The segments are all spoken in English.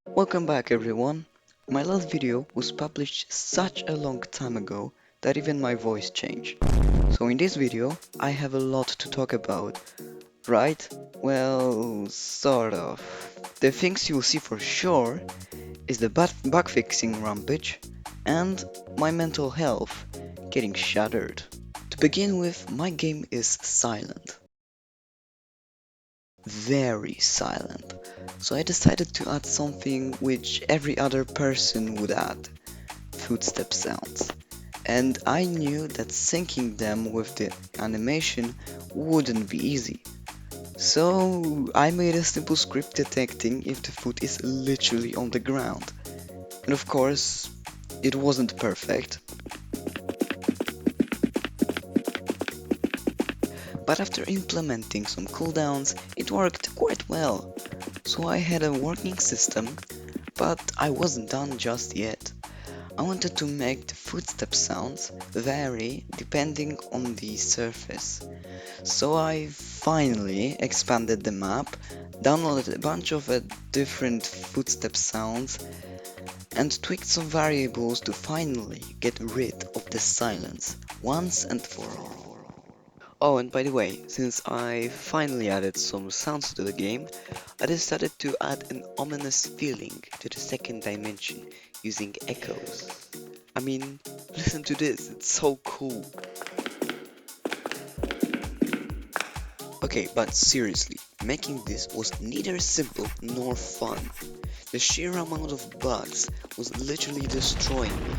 Welcome back everyone. My last video was published such a long time ago that even my voice changed. So in this video, I have a lot to talk about, right? Well, sort of. The things you'll see for sure is the bug fixing rampage and my mental health getting shattered. To begin with, my game is silent. Very silent. So I decided to add something which every other person would add, footstep sounds. And I knew that syncing them with the animation wouldn't be easy. So I made a simple script detecting if the foot is literally on the ground. And of course, it wasn't perfect. But after implementing some cooldowns, it worked quite well. So I had a working system, but I wasn't done just yet. I wanted to make the footstep sounds vary depending on the surface. So I finally expanded the map, downloaded a bunch of different footstep sounds, and tweaked some variables to finally get rid of the silence once and for all. Oh, and by the way, since I finally added some sounds to the game, I decided to add an ominous feeling to the second dimension using echoes. I mean, listen to this, it's so cool. Okay, but seriously, making this was neither simple nor fun. The sheer amount of bugs was literally destroying me.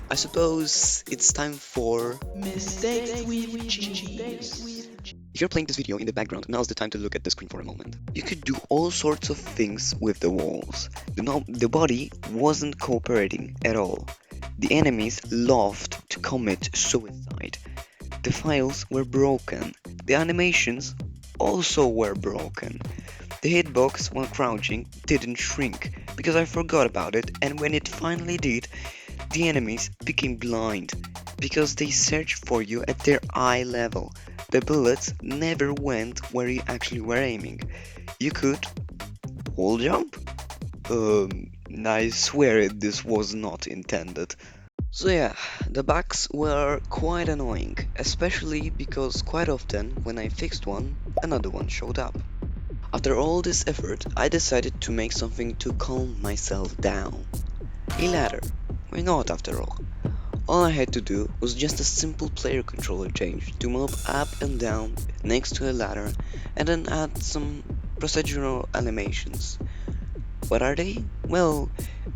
I suppose it's time for mistakes with cheese. If you're playing this video in the background, now's the time to look at the screen for a moment. You could do all sorts of things with the walls. The body wasn't cooperating at all. The enemies loved to commit suicide. The files were broken. The animations also were broken. The hitbox while crouching didn't shrink because I forgot about it, and when it finally did, the enemies became blind because they searched for you at their eye level. The bullets never went where you actually were aiming. You could wall jump? I swear this was not intended. So yeah, the bugs were quite annoying, especially because quite often when I fixed one, another one showed up. After all this effort, I decided to make something to calm myself down. A ladder. Why not after all? All I had to do was just a simple player controller change to move up and down next to a ladder and then add some procedural animations. What are they? Well,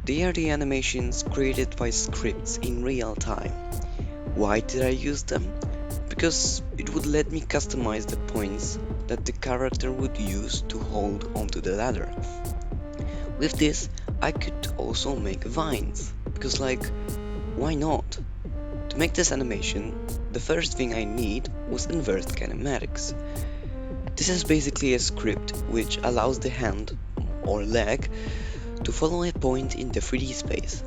they are the animations created by scripts in real time. Why did I use them? Because it would let me customize the points that the character would use to hold onto the ladder. With this, I could also make vines, because why not? To make this animation, the first thing I need was inverse kinematics. This is basically a script which allows the hand or leg to follow a point in the 3D space.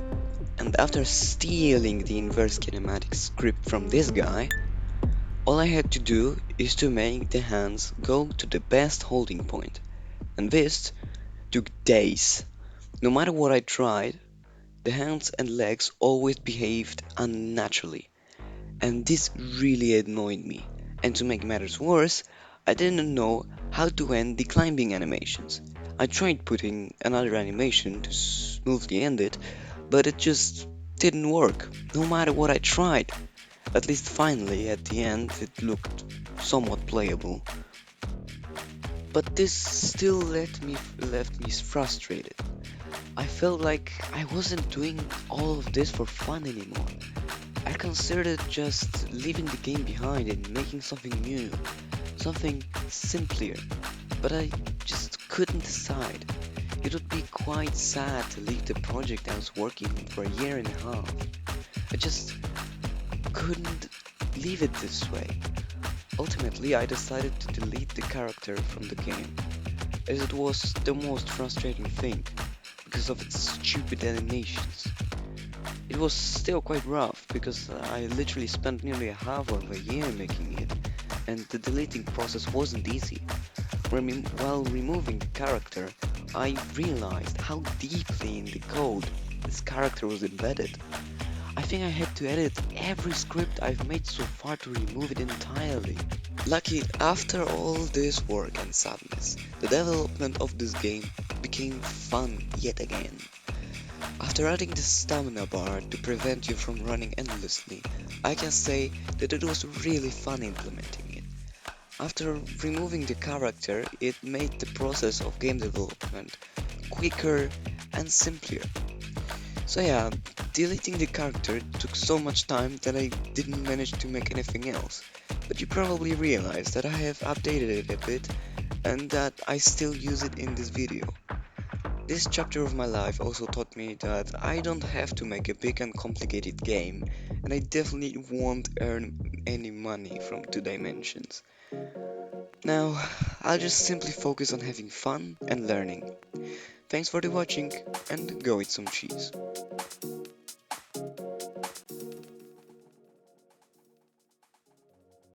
And after stealing the inverse kinematics script from this guy, all I had to do is to make the hands go to the best holding point. And this took days. No matter what I tried, the hands and legs always behaved unnaturally, and this really annoyed me. And to make matters worse, I didn't know how to end the climbing animations. I tried putting another animation to smoothly end it, but it just didn't work, no matter what I tried. At least finally, at the end, it looked somewhat playable. But this still left me frustrated. I felt like I wasn't doing all of this for fun anymore. I considered just leaving the game behind and making something new, something simpler, but I just couldn't decide. It would be quite sad to leave the project I was working on for a year and a half. I just couldn't leave it this way. Ultimately, I decided to delete the character from the game, as it was the most frustrating thing, because of its stupid animations. It was still quite rough, because I literally spent nearly a half of a year making it, and the deleting process wasn't easy. While removing the character I realized how deeply in the code this character was embedded. I think I had to edit every script I've made so far to remove it entirely. Lucky, after all this work and sadness, the development of this game became fun yet again. After adding the stamina bar to prevent you from running endlessly, I can say that it was really fun implementing it. After removing the character, it made the process of game development quicker and simpler. So yeah, deleting the character took so much time that I didn't manage to make anything else. But you probably realize that I have updated it a bit and that I still use it in this video. This chapter of my life also taught me that I don't have to make a big and complicated game, and I definitely won't earn any money from two dimensions. Now, I'll just simply focus on having fun and learning. Thanks for the watching, and go eat some cheese.